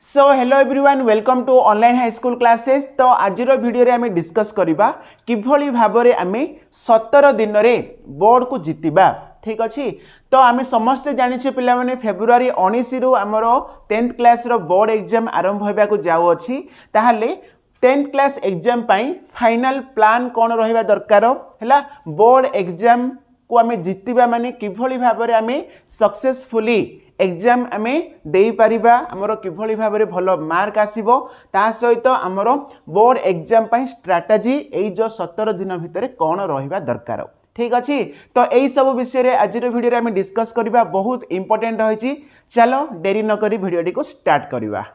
So hello everyone welcome to online high school classes. तो आज video रे आमे डिस्कस करबा किभली भाबरे आमे 17 दिन रे बोर्ड को जितिबा। ठीक अछि। तो आमे समस्त जानिछे पिला माने फेब्रुआरी 19 रु हमर 10th क्लास रो बोर्ड एग्जाम आरंभ होबा को जाउ अछि। ताहाले 10th क्लास एग्जाम पई फाइनल प्लान कोन रहिबा दरकार हैला बोर्ड एग्जाम को आमे जितिबा माने किभली भाबरे आमे सक्सेसफुली एग्जाम आमे देई परिबा हमरो किभली भाबरे भलो मार्क आसीबो ता सहित हमरो बोर्ड एग्जाम पई स्ट्रेटजी एई जो 17 दिन भितरे कोन रहिबा दरकार। ठीक अछि। तो एई सब विषय रे आज रो वीडियो रे आमे डिस्कस करबा बहुत इंपोर्टेंट होईची। चलो देरी न करी वीडियो को स्टार्ट करबा।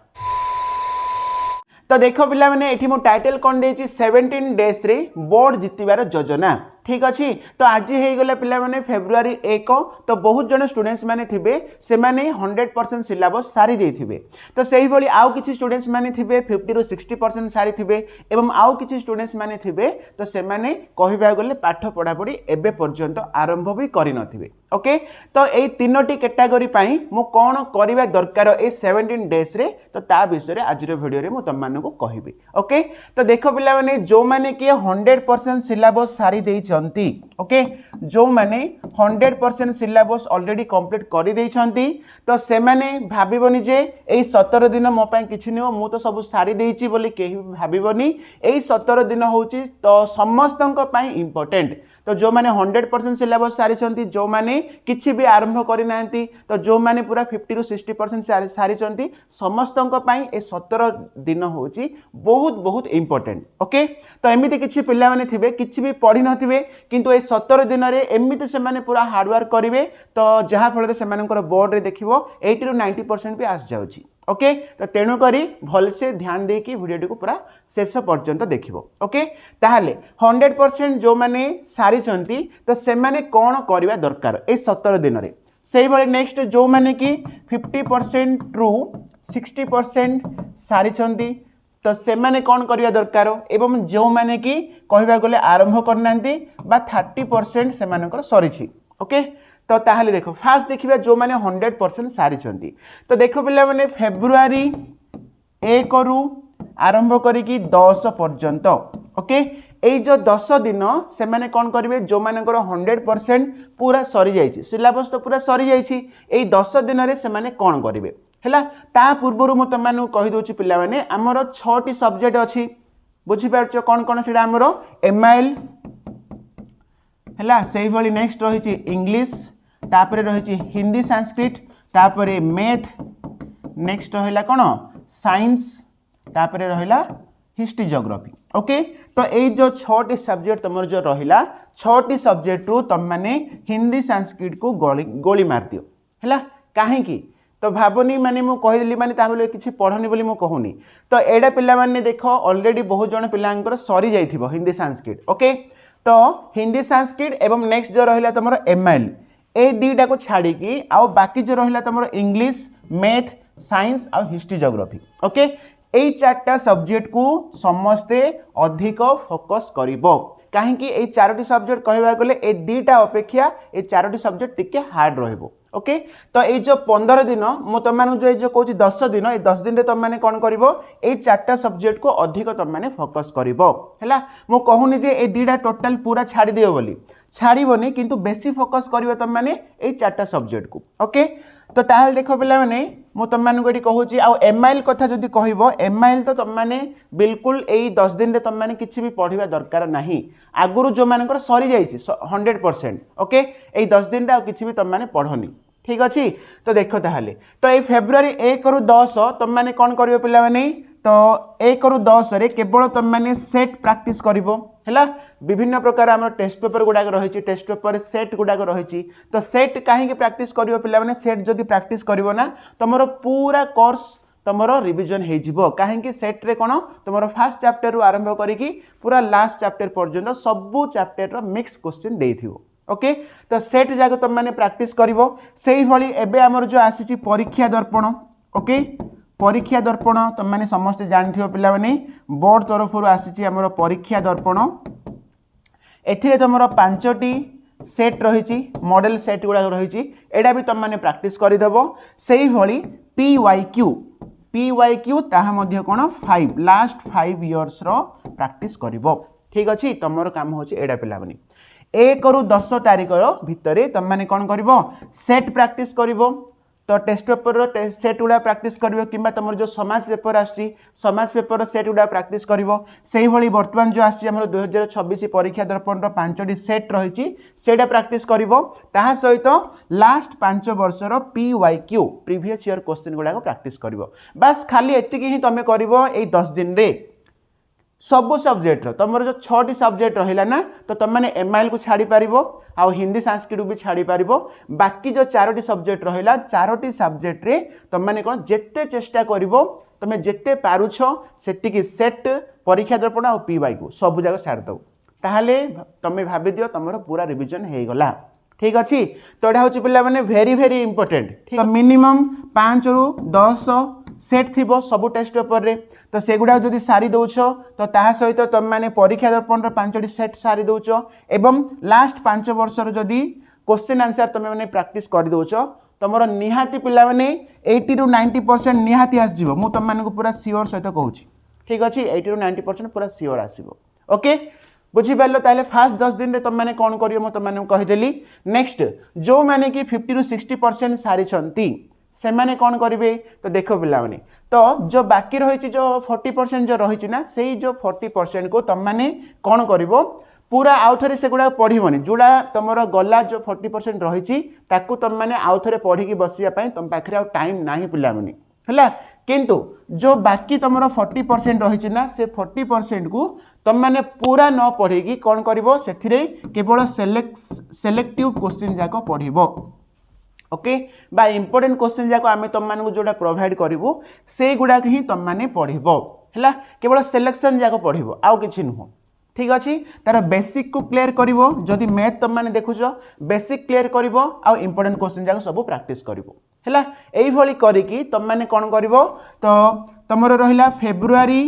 तो देखो पिला माने एठी मो टाइटल कोन देछि 17 डेज रे बोर्ड जितिबार योजना। ठीक अछि। तो आज हे गला पिला माने फेब्रुआरी 1 तो बहुत जन स्टूडेंट्स माने थिबे से माने 100% सिलेबस सारी देई थिबे। तो सही भली आउ किछि स्टूडेंट्स माने थिबे 50 रु 60% सारी थिबे एवं आउ किछि स्टूडेंट्स माने थिबे तो से माने कहिबा गले पाठ पढा पढी एबे पर्यंत आरंभ भी करि नथिबे। ओके। तो एई तीनोटी कैटेगरी पई मु कोन करिबा दरकार ए 17 डेज रे तो ता विषय रे आज रो वीडियो रे मु तमन को कहिबी। ओके। तो देखो पिला माने जो माने कि 100% सिलेबस सारी देई छंती। ओके। जो माने 100% सिलेबस ऑलरेडी कंप्लीट करि देई छंती तो से माने भाबिबोनी जे एई 17 दिन मो पई किछि नियो मु तो सब सारी देइची बोली केही भाबिबोनी। एई 17 दिन होउची तो समस्तन पई इंपोर्टेंट। तो जो माने 100% सिलेबस सारी छंती जो माने किछि भी आरंभ करि नांती तो जो माने पूरा 50 रु 60% सारी छंती समस्तन पई ए 17 दिन होउची बहुत बहुत इंपोर्टेंट। ओके। तो एमिति किछि पिल्ला माने थिबे किछि भी पढि नथिबे किंतु ए 17 दिन रे एमिति से माने पूरा हार्ड वर्क करिवे तो जहा फल रे से मानकर बोर्ड रे देखिवो 80 रु 90% भी आस जाउची। ओके। तो तेणु करी भल से ध्यान दे कि वीडियो को पूरा शेष पर्यंत देखिवो। ओके। ताहाले 100% जो माने सारी छंती तो से माने कोन करिवा दरकार ए 17 दिन रे। सेही भले नेक्स्ट जो माने कि 50% रु 60% सारी छंती तो से माने कोन करिवा दरकार एवं जो माने कि कहिबा गले आरंभ करनांती बा 30% से मानकर सरीछि। ओके। तो ताहले देखो फास्ट देखिबा जो माने 100% सारी छंती तो देखो पिला माने फेब्रुआरी 1 रु आरंभ करी कि 10 पर्यंत। ओके। एई जो 10 दिन से माने कोन करिवे जो मानकर 100% पूरा सरी जाईछि सिलेबस तो पूरा सरी जाईछि एई 10 दिन रे से माने कोन करिवे हैला ता पूर्वरु म तमानु कहि दोछि पिला माने हमर 6 टी सब्जेक्ट अछि बुझि पारछो कोन कोन सेडा हमर एमआईएल हैला सेही भली नेक्स्ट रहिछि इंग्लिश तापरे रहिछि हिंदी संस्कृत तापरे मैथ नेक्स्ट रहिला कोन साइंस तापरे रहिला हिस्ट्री ज्योग्राफी। ओके। तो एई जो 6 टी सब्जेक्ट तमर जो रहिला 6 टी सब्जेक्ट रु तम माने हिंदी संस्कृत को गोली मार दियो हैला काहे की तो भाबनी माने मु कहिली माने ताबले किछि पढनी बोली मु कहूनी तो एडा पिला माने देखो ऑलरेडी बहुत जण पिलांकर सरी जाइथिबो हिंदी संस्कृत। ओके। तो हिंदी संस्कृत एवं नेक्स्ट जो रहिला तमर एमआईएल ए दीटा को छाड़ी की आउ बाकी जो रहिला तमर इंग्लिश मैथ साइंस आउ हिस्ट्री ज्योग्राफी। ओके। एई चारटा सब्जेक्ट को समस्ते अधिक फोकस करिवो काहे कि एई चारोटी सब्जेक्ट कहबा गले ए दीटा अपेक्षा ए चारोटी सब्जेक्ट टिके हार्ड रहइबो। ओके। तो ए जो 15 दिन मो तमानु जो कहूची 10 दिन ए 10 दिन रे तम माने कोन करिवो ए चारटा सब्जेक्ट को अधिक तम माने फोकस करिवो हैला मो कहूनी जे ए दीटा टोटल पूरा छाड़ी दियो बोली छाड़ीबोनी किंतु बेसी फोकस करिवो तम माने ए चारटा सब्जेक्ट को। ओके। तो ताहल देखो पिला माने मो तम मानु गडी कहूची आ एमआईएल कथा जदी कहिवो एमआईएल तो तम माने बिल्कुल एई 10 दिन रे तम माने किछि भी पढिबा दरकार नाही आगुरु जो मानकर सरी जाईछि 100%। ओके। एई 10 दिन रे आ किछि भी तम माने पढोनी। ठीक अछि। तो देखो ताहले तो ए फेब्रुआरी 1 रु 10 तम माने कोन करिवो पिला माने तो 1 रु 10 रे केवल तम माने सेट प्रैक्टिस करिवो हैला विभिन्न प्रकार हमर टेस्ट पेपर गुडा रहिछि टेस्ट पेपर सेट गुडा रहिछि तो सेट काहे के प्रैक्टिस करिवो पिला माने सेट जदी प्रैक्टिस करिवो ना तमरो पूरा कोर्स तमरो रिवीजन हे जिवो काहे कि सेट रे कोन तमरो फर्स्ट चैप्टर रु आरंभ करी कि पूरा लास्ट चैप्टर पर्यंत सब चैप्टर रो मिक्स क्वेश्चन देइथिवो। ओके। तो सेट जाको तम माने प्रैक्टिस करिवो सेही भली एबे हमर जो आसीछि परीक्षा दर्पण। ओके। परीक्षा दर्पण तम माने समस्त जानिथिबो पिला माने बोर्ड तरफ रु आसीछि हमर परीक्षा दर्पण एथिरे तमरो 5टी सेट रहिछि मॉडल सेट गुडा रहिछि एडा भी तम माने प्रैक्टिस करि देबो सेही भली पीवाईक्यू PYQ ताहा मध्य कोन 5 लास्ट 5 इयर्स रो प्रैक्टिस करिवो ठीक अछि तमरो काम होछि एडा पिला बनी 1 रु 10 तारिख रो भितरे तम माने कोन करिवो सेट प्रैक्टिस करिवो तो टेस्ट पेपर रो सेट गुडा प्रैक्टिस करिवो किबा तमर जो समाज पेपर आछि समाज पेपर रो सेट गुडा प्रैक्टिस करिवो सेही भली वर्तमान जो आछि हमर 2026 परीक्षा दर्पण रो 5टी सेट रहिछि सेटा प्रैक्टिस करिवो ताहा सहित लास्ट 5 वर्ष रो PYQ प्रीवियस ईयर क्वेश्चन गुडा को प्रैक्टिस करिवो बस खाली एतिकी ही तमे करिवो एई 10 दिन रे सब सब्जेक्ट रो तमर जो 6टी सब्जेक्ट रहिला ना तो तुम माने एमआईएल को छाड़ी पारिबो आ हिंदी संस्कृत भी छाड़ी पारिबो बाकी जो 4टी सब्जेक्ट रहिला 4टी सब्जेक्ट रे तुम माने कोन जेते चेष्टा करिवो तमे जेते पारुछो सेतिकी सेट परीक्षा दर्पण आ PYQ सब जगह छाड़ दो ताहाले तमे भाबि दियो तमरो पूरा रिवीजन हे गला ठीक अछि तो एडा होछि पिल्ला माने वेरी इंपोर्टेंट ठीक मिनिमम 5 रु 10 सेट थिबो सब टेस्ट पेपर रे तो सेगुडा जदि सारी दउछो तो ताहा सहित तुम माने परीक्षा दर्पण रो 5टी सेट सारी दउछो एवं लास्ट 5 वर्ष रो जदि क्वेश्चन आंसर तुम माने प्रैक्टिस कर दउछो तमरो निहाती पिल्ला माने 80 रु 90% निहाती आस जिवो मु तुम माने को पूरा सियोर सहित कहूची ठीक अछि 80 रु 90% पूरा सियोर आसीबो ओके बुझी पारलो ताले फास्ट 10 दिन रे तुम माने कोन करियो म तुम माने कहि देली नेक्स्ट जो माने कि 50 रु 60% सारी छंती से माने कौन करेंगे तो देखो पिला माने तो जो बाकी रही जो 40% जो रही ना से जो 40% को तुम माने कौन करिवो पूरा आउ थे से गुड़ा पढ़िबनी जोड़ा तुमर गला जो 40% रही ताकू तुम माने आउ थे पढ़ी बसिया तुम पाखे आ टाइम ना पिला माने है किंतु जो बाकी तुम 40% रही ना से 40% को तुम माने पूरा न पढ़ी कौन करिवो सेथिरे केवल सिलेक्टिव क्वेश्चन जाक पढ़िबो ओके बा इंपोर्टेंट क्वेश्चन जाको आमे तुम मानकु जोटा प्रोवाइड करिवो से गुडा ही तुम माने पढ़िबो हैला केवल सिलेक्शन जाको पढ़िबो आउ किछि नुहो ठीक अछि तार बेसिक को क्लियर करिवो जदि मैथ तुम माने देखुछो बेसिक क्लियर करिवो आ इंपोर्टेंट क्वेश्चन जाको सब प्रैक्टिस करिवो हैला एई भली करिकि तुम माने कोन करिवो तो तमरो रहिला फेब्रुआरी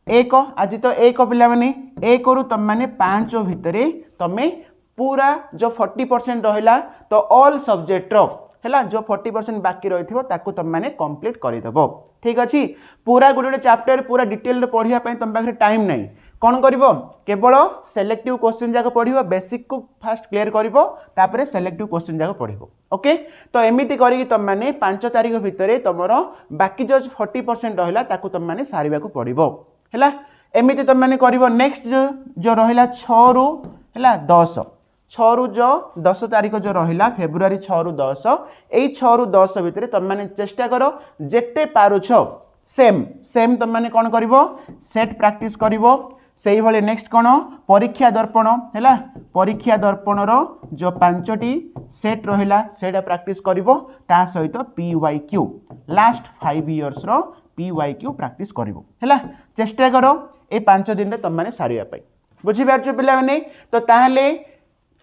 1 आज तो 1 पिला माने 1 रु तुम माने 5 भितरे तमे पूरा जो 40% रहिला तो ऑल सब्जेक्ट रो हैला जो 40% बाकी रही थो ताकू तुम माने कंप्लीट करि देबो ठीक अछि पूरा गुडे चैप्टर पूरा डिटेल रे पढिया पई तुम पाखे टाइम नहीं कोन करिवो केवल सिलेक्टिव क्वेश्चन जाको पढिबो बेसिक को फास्ट क्लियर करिवो तापरे सिलेक्टिव क्वेश्चन जाको पढिबो ओके तो एमिति करिकि तुम माने 5 तारिख भितरे तमरो बाकी जो 40% रहिला ताकू तुम माने सारिबा को पढिबो हैला एमिति तुम माने करिवो नेक्स्ट जो रहिला 6 रु हैला 10 6 रु जो 10 तारिख जो रहिला फेब्रुआरी 6 रु 10 एई 6 रु 10 भितरे तुम माने चेष्टा करो जेते पारुछो सेम तुम माने कोन करिवो सेट प्रैक्टिस करिवो सेही भले नेक्स्ट कोन परीक्षा दर्पण हैला परीक्षा दर्पण रो जो 5टी सेट रहिला सेटा प्रैक्टिस करिवो ता सहित PYQ लास्ट 5 इयर्स रो PYQ प्रैक्टिस करिवो हैला चेष्टा करो ए 5 दिन रे तुम माने सारिया पई बुझी पारछो पिला माने तो ताहले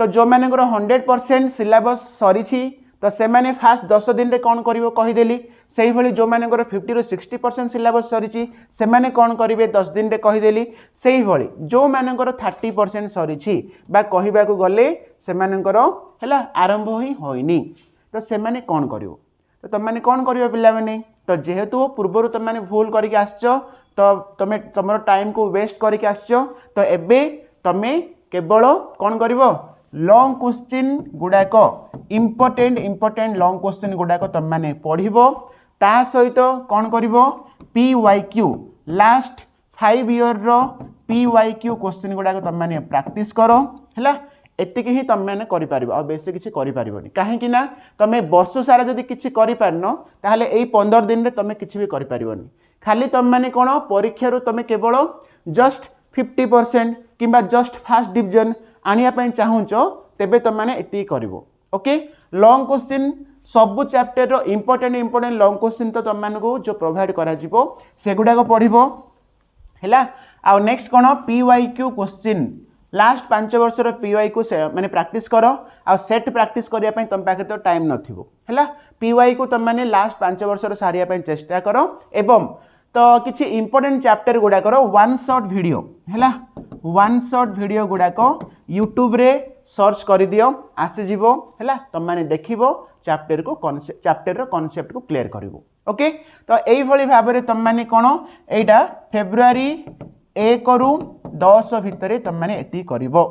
तो जो माने 100% सिलेबस सरी तो से माने फास्ट 10 दिन रे कौन करिवो कहिदेली सेही भली जो माने 50 रु 60% सिलेबस सरी से माने कौन करिवे 10 दिन रे कहिदेली सेही भली जो माने 30% सरी बा कहिबा को गले से माने हैला आरंभ ही होइनी तो से माने कौन करिवो तो तुम माने कौन करिवो पिला माने तो जेहेतु पूर्व तुम माने भूल करके आसचो तो तुम तुमरो टाइम को वेस्ट करके आसचो तो एबे तमे केवल कौन करिवो लॉन्ग क्वेश्चन गुडाक इंपोर्टेंट लॉन्ग क्वेश्चन गुडाक तुम माने पढ़िबो ता सहित कौन करिवो PYQ लास्ट 5 ईयर रो PYQ क्वेश्चन गुडाक तुम माने प्रैक्टिस करो हैला एतिके ही तुम माने करि पारिबो आ बेसी किछि करि पारिबोनी काहे कि ना तमे वर्ष सारा जदी किछि करि पारनो ताहले एई 15 दिन रे तमे किछि भी करि पारिबोनी खाली तुम माने कोन परीक्षा रो तमे केवल जस्ट 50% किबा जस्ट फर्स्ट डिवीजन आनिया पई चाहूचो तेबे तुम माने एति करिवो ओके लॉन्ग क्वेश्चन सब चैप्टर रो इंपोर्टेंट लॉन्ग क्वेश्चन तो तुम मानकु जो प्रोवाइड करा जिवो सेगुडा को पढिबो हैला आ नेक्स्ट कोन PYQ क्वेश्चन लास्ट 5 वर्ष रो PYQ से माने प्रैक्टिस करो आ सेट प्रैक्टिस करिया पई तुम पाखे तो टाइम नथिबो हैला PYQ तुम माने लास्ट 5 वर्ष रो सारिया पई चेष्टा करो एवं तो किछि इंपोर्टेंट चैप्टर गुडा करो वन शॉट वीडियो हैला वन शॉट वीडियो गुडा को YouTube रे सर्च करि दियो आसी जीवो हैला तुम माने देखिबो चैप्टर रो कांसेप्ट को क्लियर करिवो ओके तो यही भाव में तुम मैंने कौन एटा फेब्रुआरी 1 रु 10 भितर तुम मैंने एति करिवो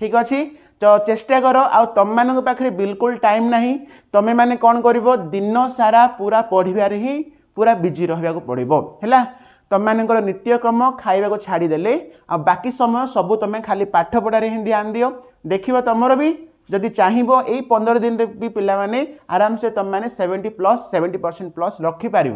ठीक अच्छे तो चेष्टा कर आ तुम मान पाखे बिल्कुल टाइम नहीं तुम्हें मैंने कौन कर दिन सारा पूरा पढ़ार ही पूरा बिजी रहा पड़ो है तुम मानकर नित्यक्रम खाइबा छाड़ीदे आ बाकी समय सब तुम खाली पाठ पढ़ारे ही ध्यान दियो देखिए तुमर भी जदि चाहिए यही 15 दिन रे भी पिला माने आराम से तुम मैंने 70% प्लस रखिपार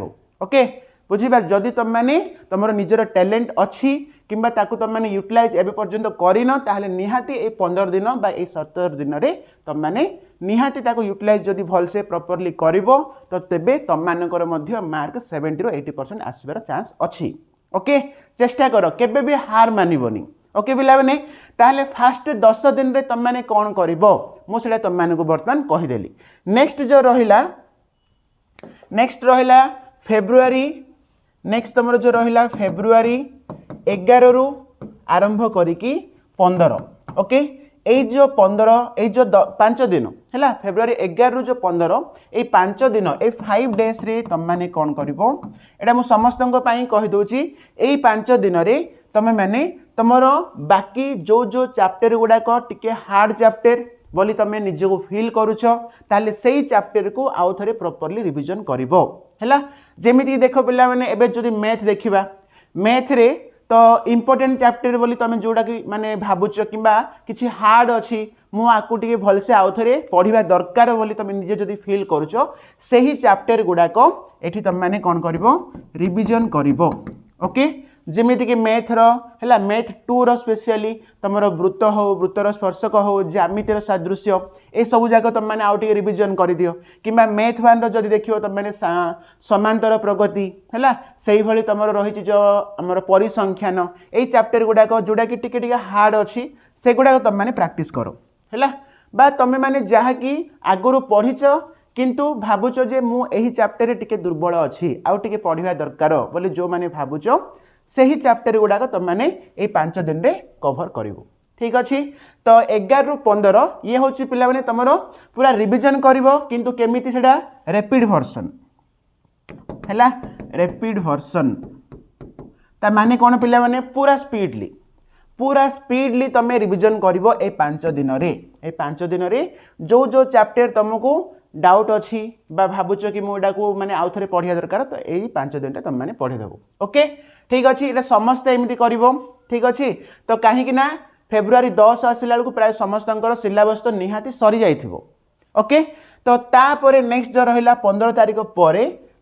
ओके बुझीपार जदि तुम मैंने तुम निजर टैलेंट अच्छी किंबा ताकू तुम मैंने यूटिलाइज एबे पर्यंत करिन ताहले निहाती ए 15 दिन बा ए 17 दिन रे तुम मैंने निहाती ताकू यूटिलाइज जदि भलसे प्रॉपर्ली करिवो तो तेबे तुम मानकर मध्य मार्क 70 ରୁ 80% आसबार चांस अच्छी ओके चेष्टा कर केबे भी हार मानिबोनी ओके पिला माने ताहले फास्ट 10 दिन रे तुम मैंने कौन करिवो मु सेटा तुम मानकु वर्तमान कहिदेली नेक्स्ट जो रहिला फेब्रुआरी नेक्स्ट तुम जो रहिला फेब्रुआरी 11 रु आरंभ करिकी 15 ओके এই जो 15 এই जो 5 दिन है फेब्रुआरी 11 रु जो 15 এই 5 दिन এই 5 डेज रे तुम माने कौन करिवो एटा मु समस्तन कहि दोची এই 5 दिन रे तुम मैंने तुमर बाकी जो जो चैप्टर गुड़ाक टिके हार्ड चैप्टर बोली तुम निजको फील करुच ताले सही चैप्टर को आउ थे प्रॉपर्ली रिवीजन करिवो हैला जेमिति देखो पिला माने एबे जदि मैथ देखिबा मैथ रे तो इम्पोर्टेंट चैप्टर बोली तुम जोड़ा कि माने भावुच किंबा किछि हार्ड अच्छी मु आकु टिके भलसे आउ थे पढ़िबा दरकार बोली तुम निजे जदि फील करुच सही चैप्टर गुड़ाक एठी तुम माने कौन करिवो रिवीजन करिवो ओके जेमिति कि मैथ है मैथ 2 रो स्पेशली तुम वृत्त हो वृत्तर स्पर्शक हो ज्यामितिर सादृश्य ए सब जाक तुम मैंने आउ टिके रिवीजन कर दियो किंबा मैथ 1 रो जदि देखियो तुम मैंने समांतर प्रगति है से भाई तुम रही जो आमर परिसंख्यान यही चैप्टर गुड़ाक जोड़ा कि टिके टिके हार्ड अच्छी से गुड़ाक तुम मैंने प्रैक्टिस करो है बा तुम मैंने जहाँकि आगुरी पढ़ीच किंतु भावुच जे मु एही चैप्टर टिके दुर्बल अच्छी आउ टिके पढ़िबा दरकार बोली जो मैंने भावुच सही चैप्टर गुड़ाक तुम मैंने ये 5 दिन रे कवर करिवो ठीक अच्छे तो 11 रु 15 ये हूँ पिला माने तुम पूरा रिवीजन करिवो किंतु केमिति सेटा रैपिड वर्जन है रैपिड वर्जन ता माने कौन पिला माने पूरा स्पीडली तुम रिवीजन करिवो ए 5 दिन रे ए 5 दिन रे जो जो चैप्टर तुमको डाउट अच्छी भावुच कि मुझा को मैंने आउ थे पढ़िया दरकार तो यही 5 दिन तुम मैंने पढ़ीदेव ओके ठीक अच्छे ये समस्ते एमती कर ठीक अच्छे तो कहीं फेब्रुआरी 10 आसला बेलू प्राय समस्त सिलेबस तो निहाती सरी जाइथिबो ओके तो तापर नेक्स्ट जो रहा 15 तारीख पर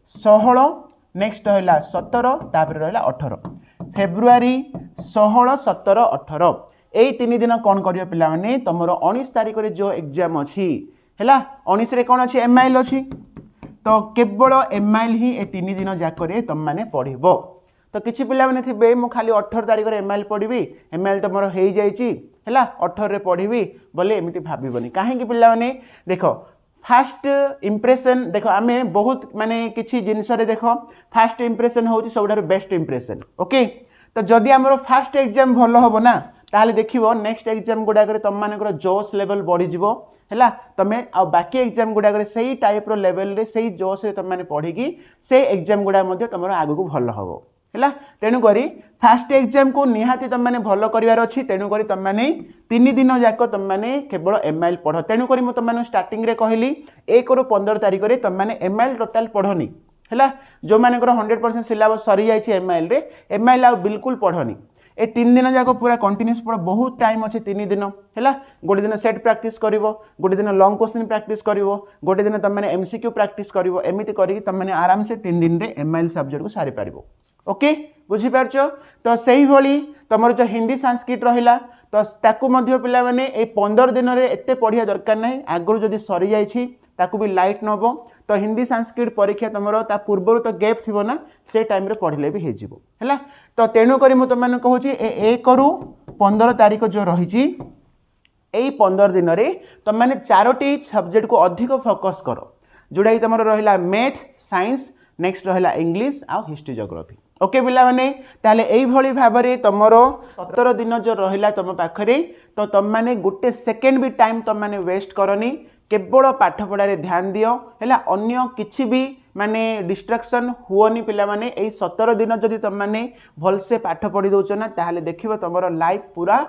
16 नेक्स्ट रहा 17 तापर रहा 18 फेब्रुआरी 16 17 18 यही 3 दिन कौन कर पिला माने तुम 19 तारीख रे जो एग्जाम अच्छी है 19 रे कौन अच्छी एमआईएल अच्छी तो केवल एमआईएल ही ए 3 दिन जाक तुम मैंने पढ़ो तो किसी पिला माने थे मु खाली 18 तारीख रे एमआईएल पढ़ी एमआईएल तो मोर हो जाइए 18 रे पढ़ी बोले एमती भावनी कहीं पिला माने देख फास्ट इंप्रेशन देख आम बहुत माने किसी जिनस देख फास्ट इंप्रेशन हूँ सब बेस्ट इंप्रेशन ओके तो जदि आमर फास्ट एग्जाम भल हम ना ताहले देखिबो नेक्स्ट एग्जाम गुड़ाक तुम मानकर जोश लेवल बढ़ीଯିव है तुम आ बाकी एग्जाम गुड़ाक से टाइप रो लेवल रे से जोश रे तुम मैंने पढ़ी से एग्जाम गुड़ा तुम आगू भल हम है तेणुक फास्ट एग्जाम को निहाती तुम मैंने भल करार अच्छी तेणुक तुम मैंने 3 दिन जाक तुम मैंने केवल एमआईएल पढ़ तेणुक तुम स्टार्टिंग रे कहली 1 रु 15 तारीख रे तुम मैंने एमआईएल टोटाल पढ़नी है जो मानकर 100% सिलेबस सरी जाइए एमआईएल रे एमआईएल आ बिल्कुल पढ़नी ए 3 दिन जाक पूरा कंटिन्यूस पढ़ बहुत टाइम अच्छे 3 दिन है गोटे दिन सेट प्रैक्टिस कर गोटे दिन लॉन्ग क्वेश्चन प्रैक्टिस कर गोटे दिन तुम मैंने एमसीक्यू प्रैक्टिस कर एमती करके तुम मैंने आराम से 3 दिन रे एमआईएल सब्जेक्ट को सारी पार ओके बुझीपार तो से ही भाई तुम जो हिंदी संस्कृत रहा तो ताकू मध्य पिला माने ए 15 दिन रे एते पढ़िया दरकार नहीं आगुरी जदि सरी जाइछि ताकू भी लाइट नब तो हिंदी संस्कृत परीक्षा तुम ता पूर्व तो गैप थी ना से टाइम रे पढ़ले भी हो है तो तेणुक मुझे कहूँ 1 रु 15 तारीख जो रही 15 दिन में तुम मैंने 4टी सब्जेक्ट को अधिक फोकस कर जोड़ा कि तुम रहा मैथ साइंस नेक्स्ट रहा इंग्लिश आ हिस्ट्री जियोग्राफी ओके पिला माने ताले एई भली भाबरे तमरो 17 दिन जो रहिला तुम पाखरे तो तुम माने गोटे सेकेंड भी टाइम तुम माने वेस्ट करनी केवल पाठ पढ़ारे ध्यान दियो हैला अन्य किछि भी माने डिस्ट्रैक्शन हुओनी पिला माने एई 17 दिन जदि तुम माने भलसे पाठ पढ़ी दउछ ना ताहले देखिबो तमरो लाइफ पूरा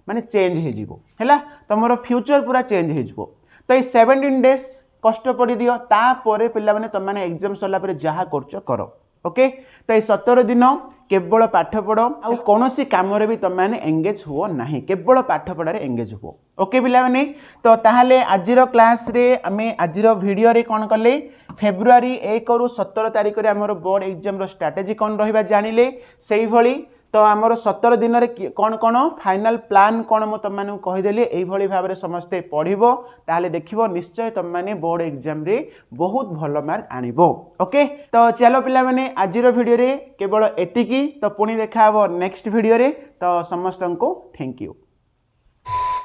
माने चेंज हे जिवो हैला तमरो फ्यूचर पूरा चेंज हे जिवो तो 17 डेज कष्ट पड़ी दियो तापर पिला माने तुम माने एग्जाम सरला पर जहा करछ करो ओके तो 17 दिन केवल पाठ पढ़ आ कौन कम भी तुम मैंने एंगेज हुओ ना केवल पाठ पढ़ार एंगेज हुओ ओके पिला माने तो ताहले आजिर क्लास रे आमे आजिर वीडियो रे कौन कले फेब्रुआरी 1 रु 17 तारिख रे हमर बोर्ड एग्जाम रो स्ट्रेटजी कौन रहिबा जानिले सेही भली तो आमर 17 दिन रे कौन कौन फाइनल प्लान कौन मु तुम माने कहीदेली एई भली भाव रे समस्ते पढ़िबो ताहले देखिबो निश्चय तुम माने बोर्ड एग्जाम रे बहुत भलो मार्क आनिबो ओके तो चलो पिला माने आजिर वीडियो रे केवल एतिकी तो पुणी देखा हबो नेक्स्ट वीडियो रे तो समस्त को थैंक यू।